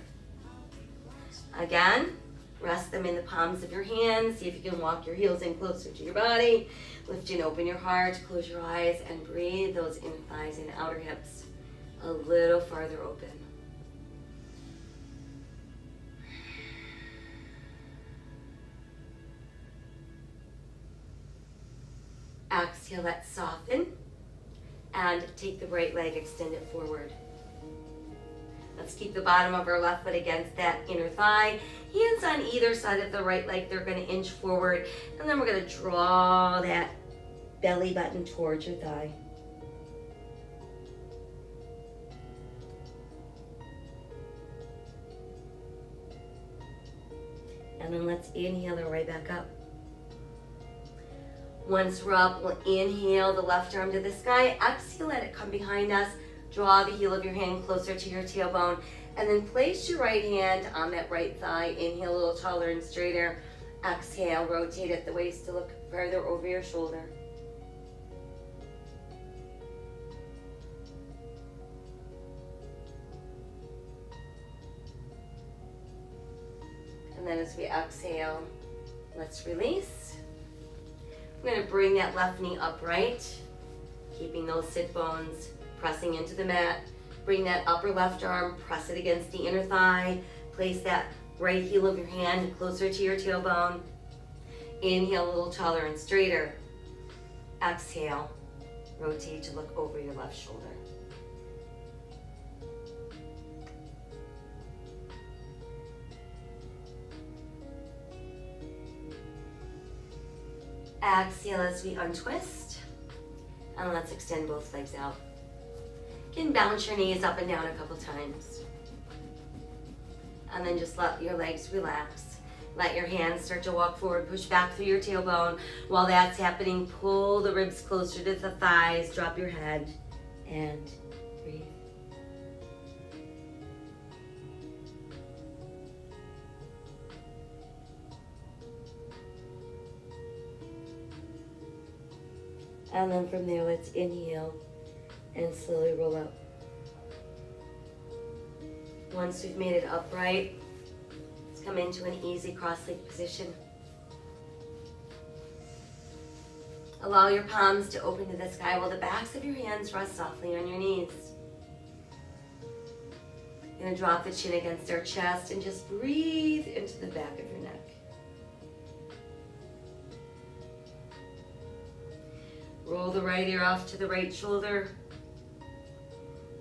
Speaker 1: Again, rest them in the palms of your hands. See if you can walk your heels in closer to your body. Lift and open your heart, close your eyes, and breathe those inner thighs and outer hips a little farther open. Exhale, let's soften. And take the right leg, extend it forward. Let's keep the bottom of our left foot against that inner thigh. Hands on either side of the right leg. They're going to inch forward. And then we're going to draw that belly button towards your thigh. And then let's inhale it right back up. Once we're up, we'll inhale the left arm to the sky. Exhale, let it come behind us. Draw the heel of your hand closer to your tailbone. And then place your right hand on that right thigh. Inhale a little taller and straighter. Exhale, rotate at the waist to look further over your shoulder. And then as we exhale, let's release. I'm going to bring that left knee upright, keeping those sit bones pressing into the mat. Bring that upper left arm, press it against the inner thigh. Place that right heel of your hand closer to your tailbone. Inhale a little taller and straighter. Exhale, rotate to look over your left shoulder. Exhale as we untwist. And let's extend both legs out. You can bounce your knees up and down a couple times. And then just let your legs relax. Let your hands start to walk forward, push back through your tailbone. While that's happening, pull the ribs closer to the thighs, drop your head, and breathe. And then from there, let's inhale and slowly roll up. Once we've made it upright, let's come into an easy cross-legged position. Allow your palms to open to the sky while the backs of your hands rest softly on your knees. You're going to drop the chin against our chest and just breathe into the back of your neck. Roll the right ear off to the right shoulder.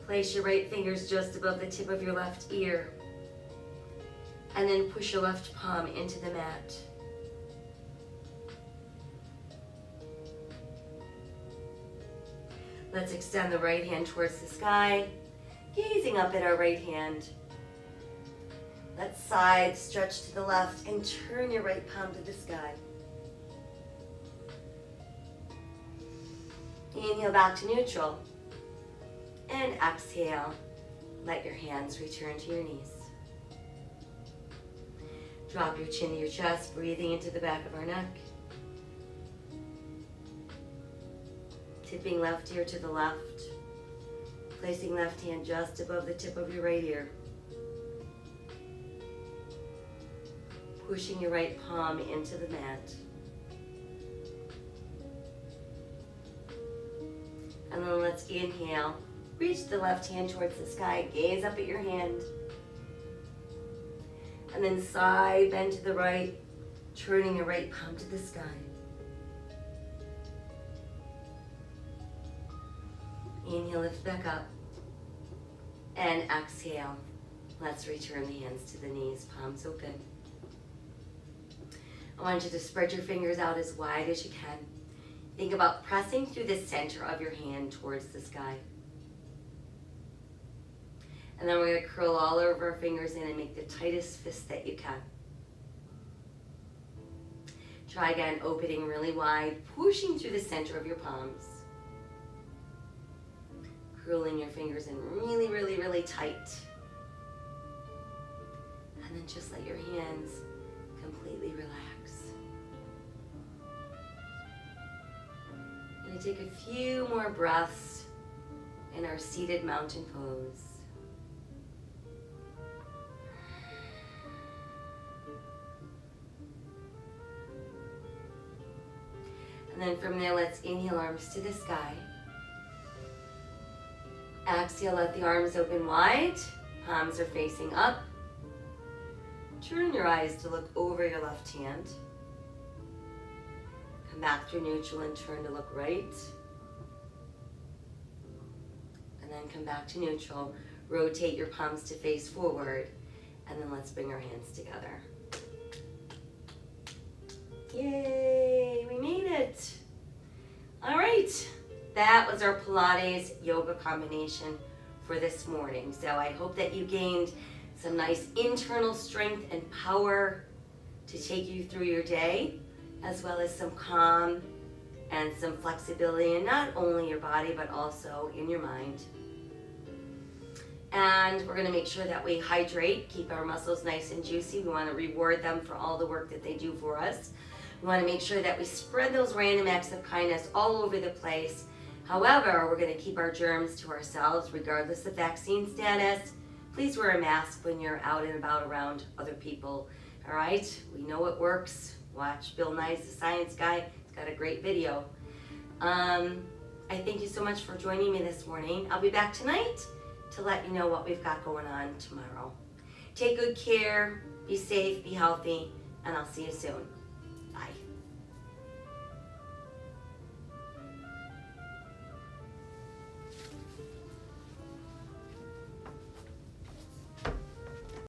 Speaker 1: Place your right fingers just above the tip of your left ear. And then push your left palm into the mat. Let's extend the right hand towards the sky, gazing up at our right hand. Let's side stretch to the left and turn your right palm to the sky. Inhale back to neutral. And exhale, let your hands return to your knees. Drop your chin to your chest, breathing into the back of our neck. Tipping left ear to the left. Placing left hand just above the tip of your right ear. Pushing your right palm into the mat. And then let's inhale. Reach the left hand towards the sky. Gaze up at your hand. And then side bend to the right, turning your right palm to the sky. Inhale, lift back up. And exhale. Let's return the hands to the knees, palms open. I want you to spread your fingers out as wide as you can. Think about pressing through the center of your hand towards the sky. And then we're going to curl all of our fingers in and make the tightest fist that you can. Try again, opening really wide, pushing through the center of your palms. Curling your fingers in really, really, really tight. And then just let your hands completely relax. We're going to take a few more breaths in our seated mountain pose. And then from there, let's inhale, arms to the sky. Exhale, let the arms open wide. Palms are facing up. Turn your eyes to look over your left hand. Come back through neutral and turn to look right. And then come back to neutral. Rotate your palms to face forward. And then let's bring our hands together. Yay, we made it. All right, that was our Pilates yoga combination for this morning. So I hope that you gained some nice internal strength and power to take you through your day, as well as some calm and some flexibility in not only your body, but also in your mind. And we're gonna make sure that we hydrate, keep our muscles nice and juicy. We wanna reward them for all the work that they do for us. We wanna make sure that we spread those random acts of kindness all over the place. However, we're gonna keep our germs to ourselves regardless of vaccine status. Please wear a mask when you're out and about around other people, all right? We know it works. Watch Bill Nye's The Science Guy. It's got a great video. I thank you so much for joining me this morning. I'll be back tonight to let you know what we've got going on tomorrow. Take good care, be safe, be healthy, and I'll see you soon.